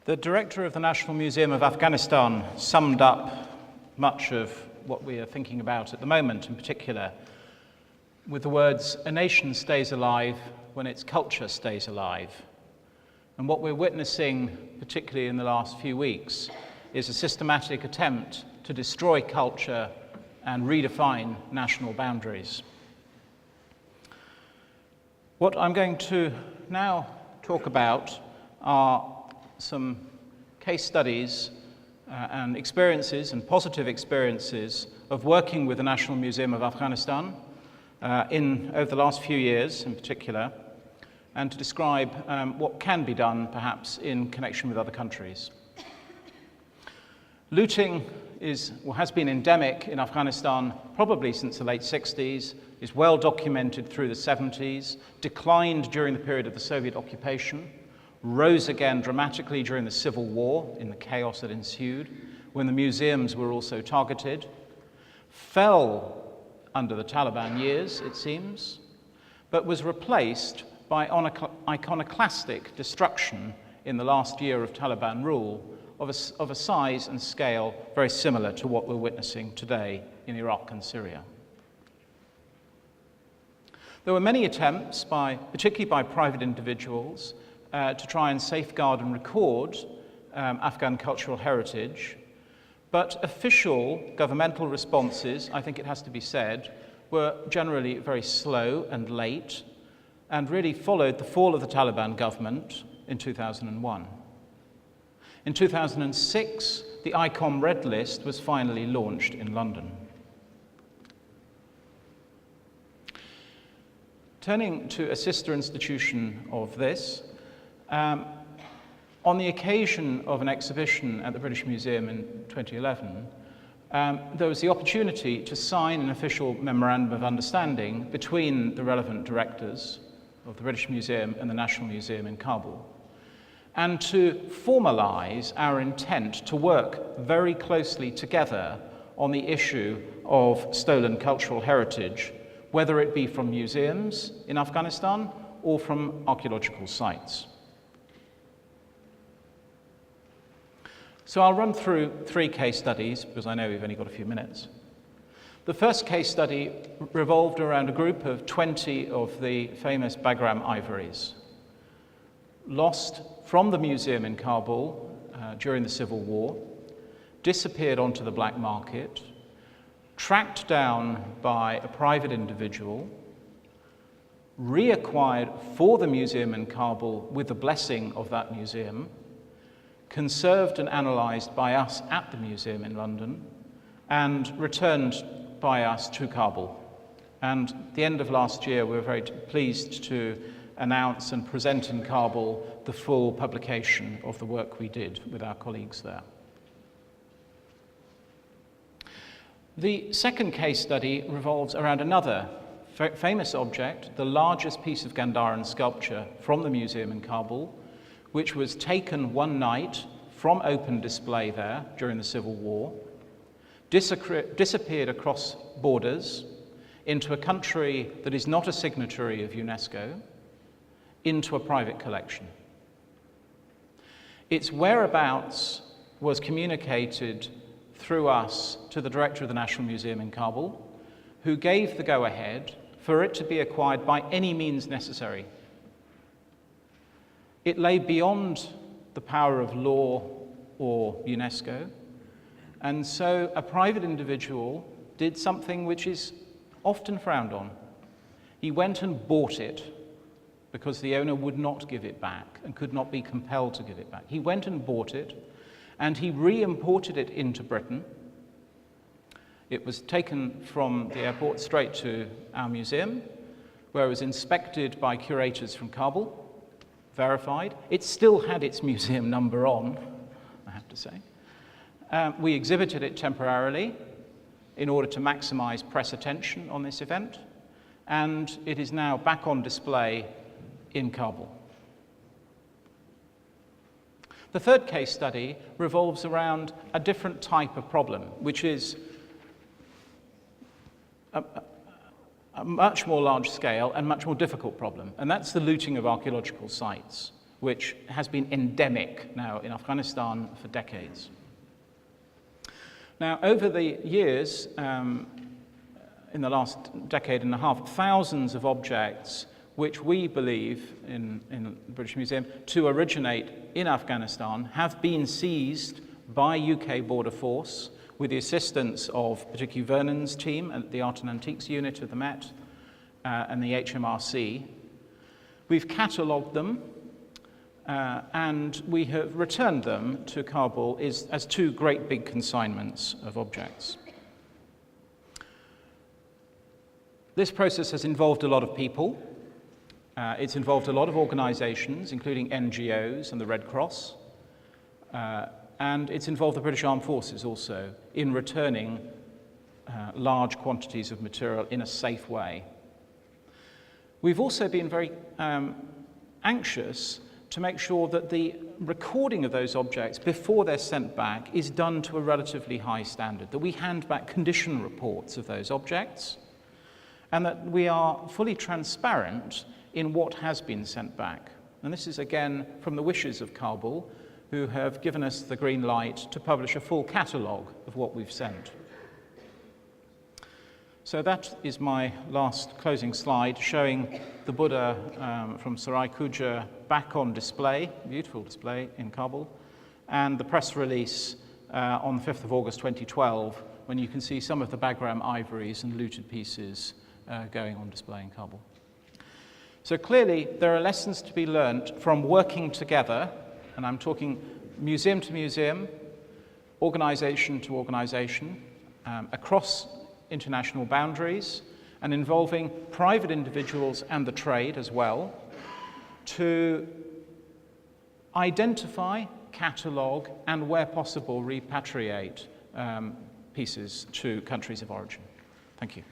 The director of the National Museum of Afghanistan summed up much of what we are thinking about at the moment, in particular, with the words, "A nation stays alive when its culture stays alive." And what we're witnessing, particularly in the last few weeks, is a systematic attempt to destroy culture and redefine national boundaries. What I'm going to now talk about are some case studies and experiences and positive experiences of working with the National Museum of Afghanistan over the last few years in particular, and to describe what can be done perhaps in connection with other countries. Looting has been endemic in Afghanistan probably since the late 60s, is well documented through the 70s, declined during the period of the Soviet occupation, rose again dramatically during the Civil War in the chaos that ensued, when the museums were also targeted, fell under the Taliban years, it seems, but was replaced by iconoclastic destruction in the last year of Taliban rule of a size and scale very similar to what we're witnessing today in Iraq and Syria. There were many attempts, particularly by private individuals, to try and safeguard and record Afghan cultural heritage, but official governmental responses, I think it has to be said, were generally very slow and late, and really followed the fall of the Taliban government in 2001. In 2006, the ICOM Red List was finally launched in London. Turning to a sister institution of this, on the occasion of an exhibition at the British Museum in 2011, there was the opportunity to sign an official memorandum of understanding between the relevant directors of the British Museum and the National Museum in Kabul, and to formalize our intent to work very closely together on the issue of stolen cultural heritage, whether it be from museums in Afghanistan or from archaeological sites. So I'll run through 3 case studies, because I know we've only got a few minutes. The first case study revolved around a group of 20 of the famous Bagram ivories, lost from the museum in Kabul during the Civil War, disappeared onto the black market, tracked down by a private individual, reacquired for the museum in Kabul with the blessing of that museum, conserved and analysed by us at the museum in London, and returned by us to Kabul. And at the end of last year, we were very pleased to announce and present in Kabul the full publication of the work we did with our colleagues there. The second case study revolves around another famous object, the largest piece of Gandharan sculpture from the museum in Kabul, which was taken one night from open display there during the Civil War, disappeared across borders into a country that is not a signatory of UNESCO, into a private collection. Its whereabouts was communicated through us to the director of the National Museum in Kabul, who gave the go-ahead for it to be acquired by any means necessary. It lay beyond the power of law or UNESCO, and so a private individual did something which is often frowned on. He went and bought it because the owner would not give it back and could not be compelled to give it back. He went and bought it, and he re-imported it into Britain. It was taken from the airport straight to our museum, where it was inspected by curators from Kabul, verified. It still had its museum number on, I have to say. We exhibited it temporarily in order to maximize press attention on this event, and it is now back on display in Kabul. The third case study revolves around a different type of problem, which is a much more large scale and much more difficult problem, and that's the looting of archaeological sites, which has been endemic now in Afghanistan for decades. Now, over the years, in the last decade and a half, thousands of objects which we believe in the British Museum to originate in Afghanistan have been seized by UK Border Force with the assistance of particularly Vernon's team at the Art and Antiques Unit of the Met and the HMRC. We've catalogued them and we have returned them to Kabul as two great big consignments of objects. This process has involved a lot of people. It's involved a lot of organizations, including NGOs and the Red Cross. And it's involved the British Armed Forces also in returning large quantities of material in a safe way. We've also been very anxious to make sure that the recording of those objects before they're sent back is done to a relatively high standard, that we hand back condition reports of those objects, and that we are fully transparent in what has been sent back. And this is again from the wishes of Kabul, who have given us the green light to publish a full catalogue of what we've sent. So that is my last closing slide, showing the Buddha from Sarai Kuja back on display, beautiful display in Kabul, and the press release on the 5th of August 2012, when you can see some of the Bagram ivories and looted pieces going on display in Kabul. So clearly there are lessons to be learnt from working together, and I'm talking museum to museum, organization to organization, across international boundaries, and involving private individuals and the trade as well, to identify, catalogue, and where possible repatriate pieces to countries of origin. Thank you.